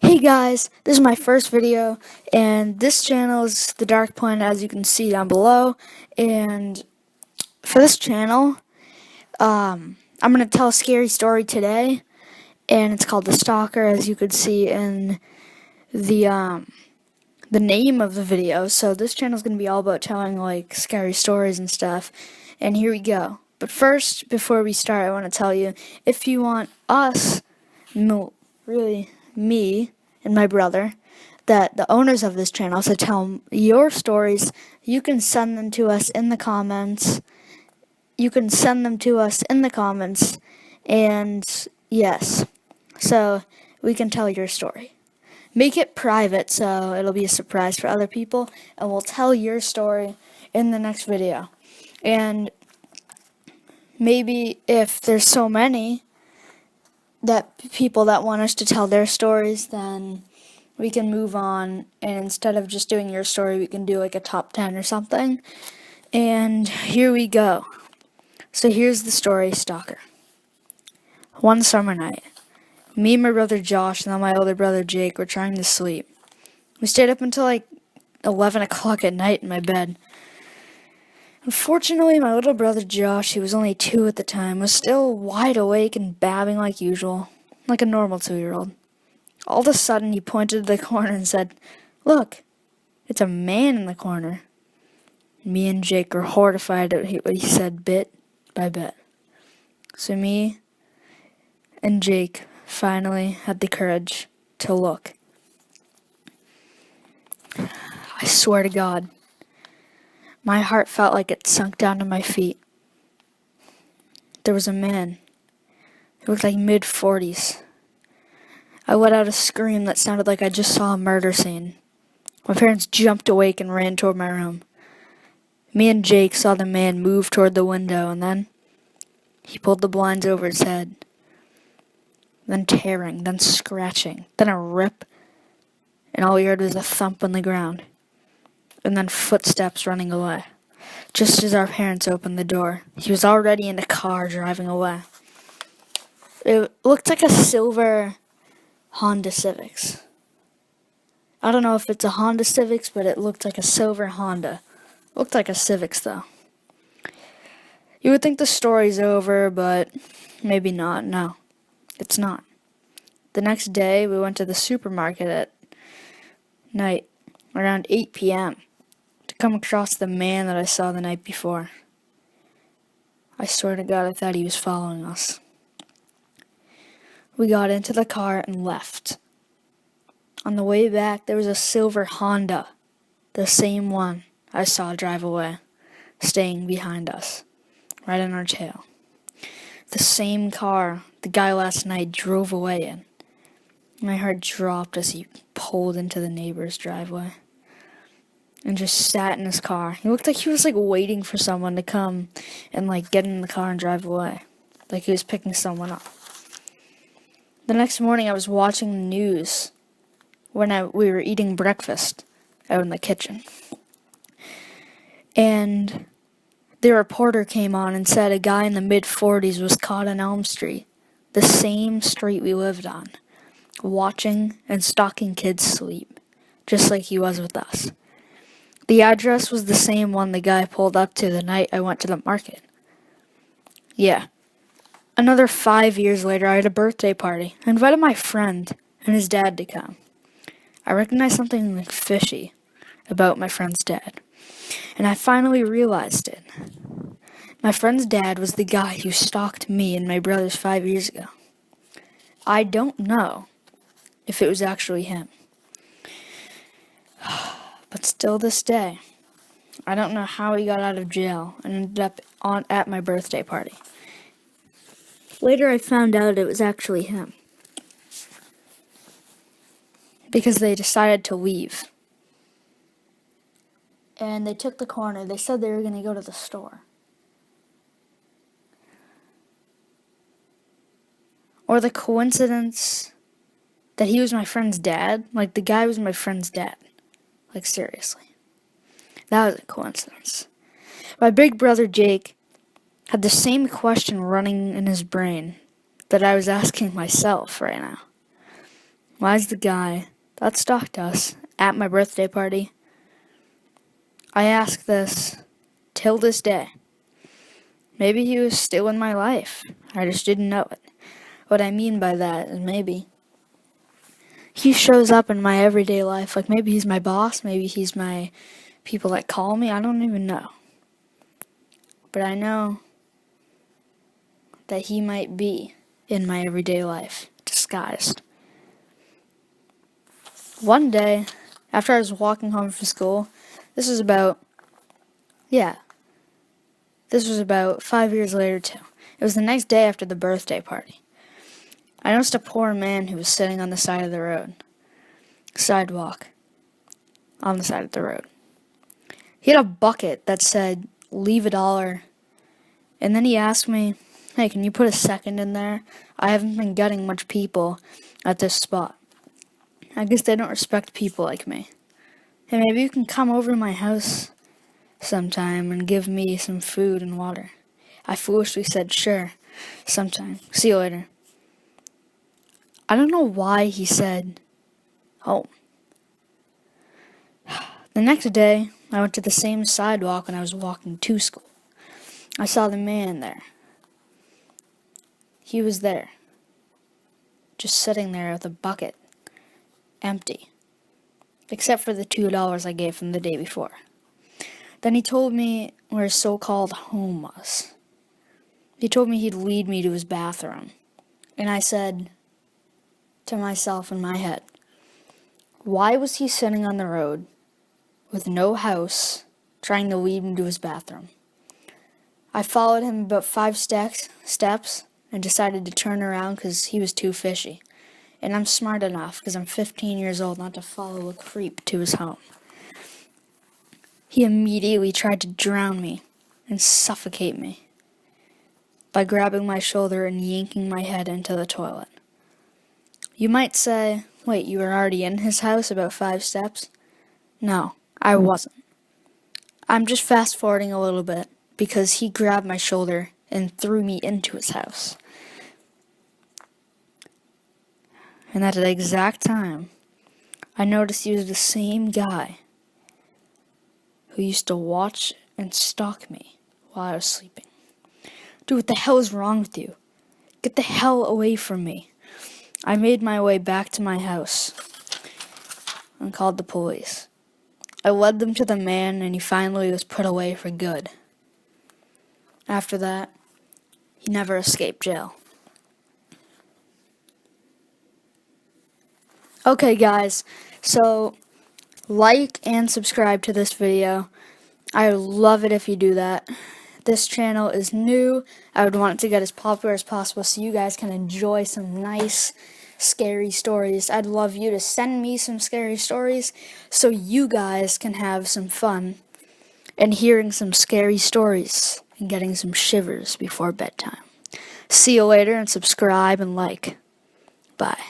Hey guys, this is my first video, and this channel is The Dark Point, as you can see down below. And for this channel, I'm going to tell a scary story today, and it's called The Stalker, as you could see in the name of the video. So this channel is going to be all about telling like scary stories and stuff, and here we go. But first, before we start, I want to tell you, if you want us, really me and my brother, that the owners of this channel, to tell your stories, you can send them to us in the comments. And yes, so we can tell your story. Make it private so it'll be a surprise for other people, and we'll tell your story in the next video. And maybe if there's so many people that want us to tell their stories, then we can move on, and instead of just doing your story, we can do like a top 10 or something. And here we go. So here's the story, Stalker. One summer night, me, my brother Josh, and then my older brother Jake were trying to sleep. We stayed up until like 11 o'clock at night in my bed. Unfortunately, my little brother Josh, he was only 2 at the time, was still wide awake and babbling like usual, like a normal 2-year-old. All of a sudden, he pointed to the corner and said, "Look, it's a man in the corner." Me and Jake were horrified at what he said bit by bit. So me and Jake finally had the courage to look. I swear to God, my heart felt like it sunk down to my feet. There was a man who looked like mid-40s. I let out a scream that sounded like I just saw a murder scene. My parents jumped awake and ran toward my room. Me and Jake saw the man move toward the window, and then he pulled the blinds over his head. Then tearing, then scratching, then a rip, and all we heard was a thump on the ground, and then footsteps running away. Just as our parents opened the door, he was already in a car driving away. It looked like a silver Honda Civics. I don't know if it's a Honda Civics, but it looked like a silver Honda. Looked like a Civics, though. You would think the story's over, but maybe not. No, it's not. The next day, we went to the supermarket at night, around 8 p.m., to come across the man that I saw the night before. I swear to God, I thought he was following us. We got into the car and left. On the way back, there was a silver Honda, the same one I saw drive away, staying behind us, right on our tail. The same car the guy last night drove away in. My heart dropped as he pulled into the neighbor's driveway and just sat in his car. He looked like he was like waiting for someone to come and like get in the car and drive away, like he was picking someone up. The next morning, I was watching the news when we were eating breakfast out in the kitchen. And the reporter came on and said a guy in the mid-40s was caught on Elm Street, the same street we lived on, watching and stalking kids sleep, just like he was with us. The address was the same one the guy pulled up to the night I went to the market. Yeah. Another 5 years later, I had a birthday party. I invited my friend and his dad to come. I recognized something like fishy about my friend's dad, and I finally realized it. My friend's dad was the guy who stalked me and my brothers 5 years ago. I don't know if it was actually him. But still this day, I don't know how he got out of jail and ended up at my birthday party. Later I found out it was actually him, because they decided to leave. And they took the corner. They said they were going to go to the store. Or the coincidence that he was my friend's dad. Like, the guy was my friend's dad. Like, seriously. That was a coincidence. My big brother Jake had the same question running in his brain that I was asking myself right now. Why is the guy that stalked us at my birthday party? I ask this till this day. Maybe he was still in my life. I just didn't know it. What I mean by that is maybe he shows up in my everyday life. Like maybe he's my boss, maybe he's my people that call me. I don't even know. But I know that he might be in my everyday life, disguised. One day, after I was walking home from school, this was about 5 years later too. It was the next day after the birthday party. I noticed a poor man who was sitting on the side of the road. Sidewalk. On the side of the road. He had a bucket that said, "Leave $1." And then he asked me, "Hey, can you put a second in there? I haven't been getting much people at this spot. I guess they don't respect people like me. Hey, maybe you can come over to my house sometime and give me some food and water." I foolishly said, "Sure, sometime. See you later." I don't know why he said home. The next day, I went to the same sidewalk when I was walking to school. I saw the man there. He was there, just sitting there with a bucket, empty, except for the $2 I gave him the day before. Then he told me where his so-called home was. He told me he'd lead me to his bathroom. And I said to myself in my head, why was he sitting on the road with no house trying to lead me to his bathroom? I followed him about 5 steps and decided to turn around because he was too fishy. And I'm smart enough, because I'm 15 years old, not to follow a creep to his home. He immediately tried to drown me and suffocate me by grabbing my shoulder and yanking my head into the toilet. You might say, wait, you were already in his house about 5 steps? No, I wasn't. I'm just fast forwarding a little bit because he grabbed my shoulder and threw me into his house. And at the exact time, I noticed he was the same guy who used to watch and stalk me while I was sleeping. Dude, what the hell is wrong with you? Get the hell away from me. I made my way back to my house and called the police. I led them to the man and he finally was put away for good. After that, he never escaped jail. Okay guys, so like and subscribe to this video. I would love it if you do that. This channel is new. I would want it to get as popular as possible so you guys can enjoy some nice, scary stories. I'd love you to send me some scary stories so you guys can have some fun and hearing some scary stories and getting some shivers before bedtime. See you later and subscribe and like. Bye.